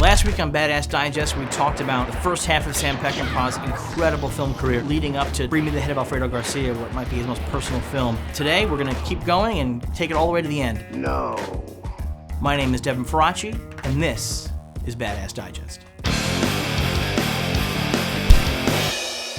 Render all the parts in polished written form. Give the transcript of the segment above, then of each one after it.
Last week on Badass Digest, we talked about the first half of Sam Peckinpah's incredible film career leading up to Bring Me the Head of Alfredo Garcia, what might be his most personal film. Today, we're going to keep going and take it all the way to the end. No. My name is Devin Faraci, and this is Badass Digest.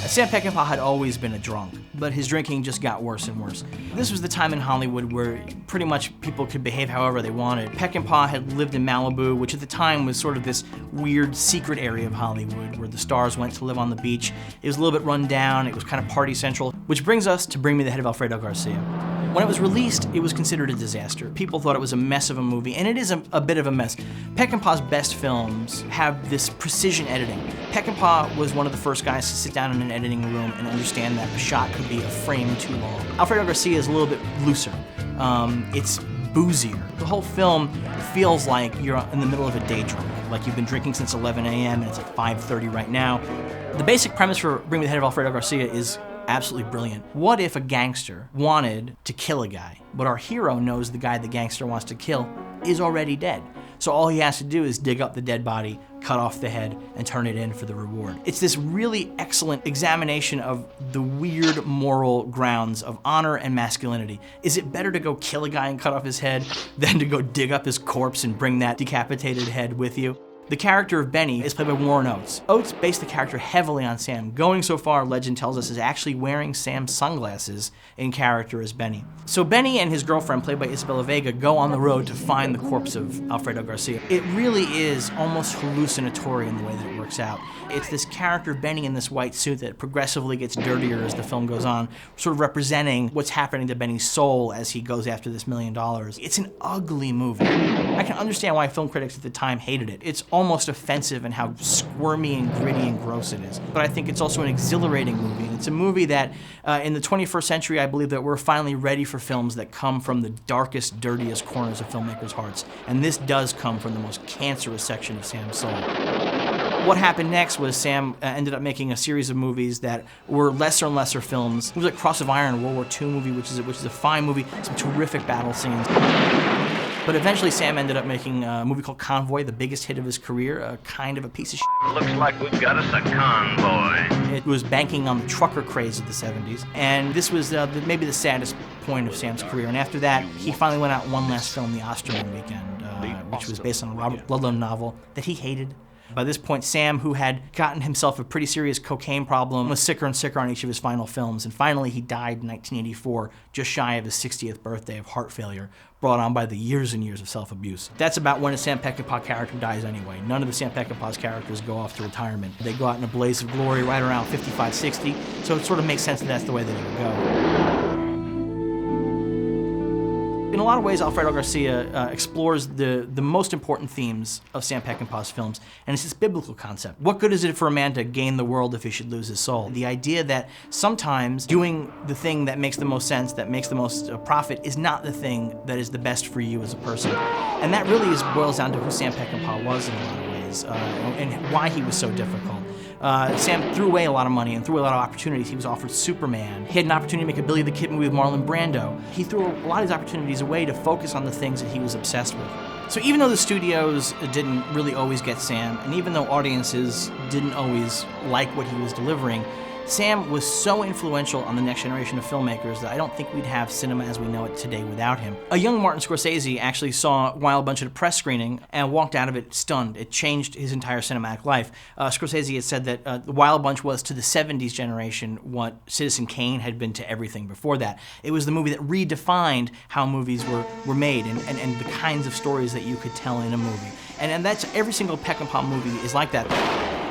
Sam Peckinpah had always been a drunk, but his drinking just got worse and worse. This was the time in Hollywood where pretty much people could behave however they wanted. Peckinpah had lived in Malibu, which at the time was sort of this weird secret area of Hollywood where the stars went to live on the beach. It was a little bit run down, it was kind of party central, which brings us to Bring Me the Head of Alfredo Garcia. When it was released, it was considered a disaster. People thought it was a mess of a movie, and it is a bit of a mess. Peckinpah's best films have this precision editing. Peckinpah was one of the first guys to sit down in an editing room and understand that a shot could be a frame too long. Alfredo Garcia is a little bit looser. It's boozier. The whole film feels like you're in the middle of a day drink, like you've been drinking since 11 a.m. and it's like 5:30 right now. The basic premise for Bring Me the Head of Alfredo Garcia is absolutely brilliant. What if a gangster wanted to kill a guy, but our hero knows the guy the gangster wants to kill is already dead? So all he has to do is dig up the dead body, cut off the head, and turn it in for the reward. It's this really excellent examination of the weird moral grounds of honor and masculinity. Is it better to go kill a guy and cut off his head than to go dig up his corpse and bring that decapitated head with you? The character of Benny is played by Warren Oates. Oates based the character heavily on Sam, going so far, legend tells us, is actually wearing Sam's sunglasses in character as Benny. So Benny and his girlfriend, played by Isabella Vega, go on the road to find the corpse of Alfredo Garcia. It really is almost hallucinatory in the way that it works out. It's this character, Benny, in this white suit that progressively gets dirtier as the film goes on, sort of representing what's happening to Benny's soul as he goes after this $1 million. It's an ugly movie. I can understand why film critics at the time hated it. It's almost offensive in how squirmy and gritty and gross it is. But I think it's also an exhilarating movie. And it's a movie that in the 21st century, I believe that we're finally ready for films that come from the darkest, dirtiest corners of filmmakers' hearts. And this does come from the most cancerous section of Sam's soul. What happened next was Sam ended up making a series of movies that were lesser and lesser films. It was like Cross of Iron, a World War II movie, which is a fine movie, some terrific battle scenes. But eventually Sam ended up making a movie called Convoy, the biggest hit of his career, a kind of a piece of shit. Looks like we've got us a convoy. It was banking on the trucker craze of the 70s, and this was maybe the saddest point of Sam's career. And after that, he finally went out one last film, The Osterman Weekend, which was based on a Robert Ludlum novel that he hated. By this point, Sam, who had gotten himself a pretty serious cocaine problem, was sicker and sicker on each of his final films, and finally he died in 1984, just shy of his 60th birthday of heart failure, brought on by the years and years of self-abuse. That's about when a Sam Peckinpah character dies anyway. None of the Sam Peckinpah's characters go off to retirement. They go out in a blaze of glory right around 55, 60, so it sort of makes sense that that's the way that it would go. In a lot of ways, Alfredo Garcia explores the most important themes of Sam Peckinpah's films, and it's this biblical concept. What good is it for a man to gain the world if he should lose his soul? The idea that sometimes doing the thing that makes the most sense, that makes the most profit, is not the thing that is the best for you as a person. And that really boils down to who Sam Peckinpah was in a lot of ways, and why he was so difficult. Sam threw away a lot of money and threw away a lot of opportunities. He was offered Superman. He had an opportunity to make a Billy the Kid movie with Marlon Brando. He threw a lot of these opportunities away to focus on the things that he was obsessed with. So even though the studios didn't really always get Sam, and even though audiences didn't always like what he was delivering, Sam was so influential on the next generation of filmmakers that I don't think we'd have cinema as we know it today without him. A young Martin Scorsese actually saw Wild Bunch at a press screening and walked out of it stunned. It changed his entire cinematic life. Scorsese had said that The Wild Bunch was to the 70s generation what Citizen Kane had been to everything before that. It was the movie that redefined how movies were made and the kinds of stories that you could tell in a movie. And that's every single Peckinpah movie is like that.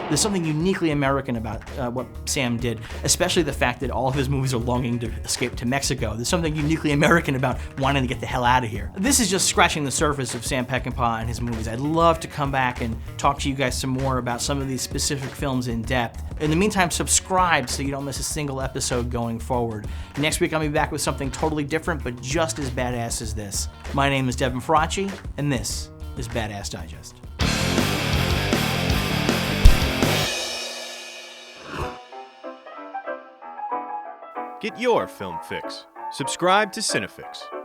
There's something uniquely American about what Sam did, especially the fact that all of his movies are longing to escape to Mexico. There's something uniquely American about wanting to get the hell out of here. This is just scratching the surface of Sam Peckinpah and his movies. I'd love to come back and talk to you guys some more about some of these specific films in depth. In the meantime, subscribe so you don't miss a single episode going forward. Next week, I'll be back with something totally different, but just as badass as this. My name is Devin Faraci, and this is Badass Digest. Get your film fix. Subscribe to CineFix.